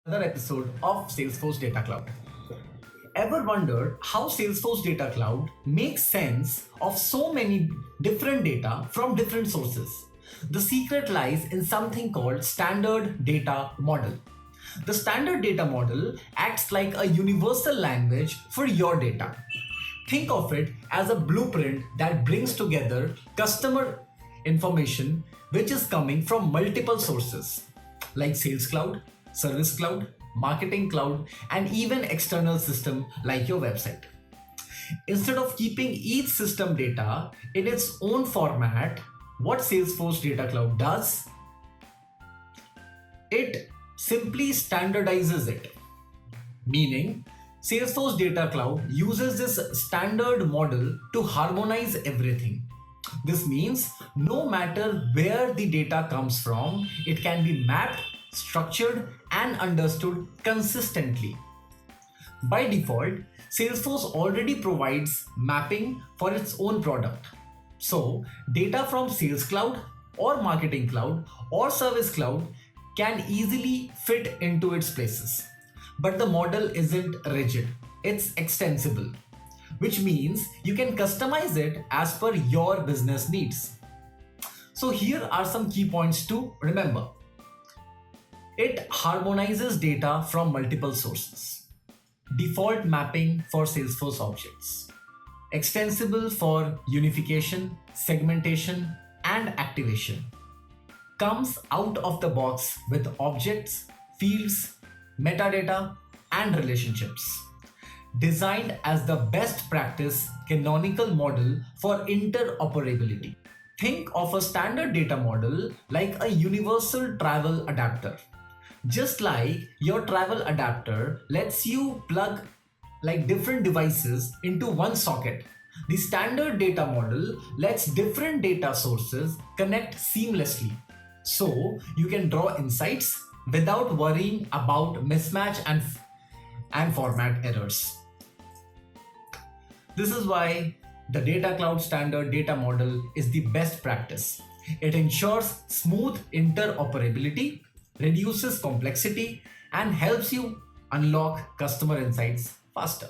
Another episode of Salesforce Data Cloud. Ever wondered how Salesforce Data Cloud makes sense of so many different data from different sources? The secret lies in something called standard data model. The standard data model acts like a universal language for your data. Think of it as a blueprint that brings together customer information which is coming from multiple sources like Sales Cloud, Service Cloud, Marketing Cloud, and even external system like your website. Instead of keeping each system data in its own format, what Salesforce Data Cloud does, it simply standardizes it. Meaning, Salesforce Data Cloud uses this standard model to harmonize everything. This means no matter where the data comes from, it can be mapped, structured, and understood consistently. By default, Salesforce already provides mapping for its own product. So, data from Sales Cloud or Marketing Cloud or Service Cloud can easily fit into its places. But the model isn't rigid, it's extensible, which means you can customize it as per your business needs. So, here are some key points to remember. It harmonizes data from multiple sources. Default mapping for Salesforce objects. Extensible for unification, segmentation, and activation. Comes out of the box with objects, fields, metadata, and relationships. Designed as the best practice canonical model for interoperability. Think of a standard data model like a universal travel adapter. Just like your travel adapter lets you plug like different devices into one socket, the standard data model lets different data sources connect seamlessly. So you can draw insights without worrying about mismatch and format errors. This is why the Data Cloud Standard Data Model is the best practice. It ensures smooth interoperability, reduces complexity, and helps you unlock customer insights faster.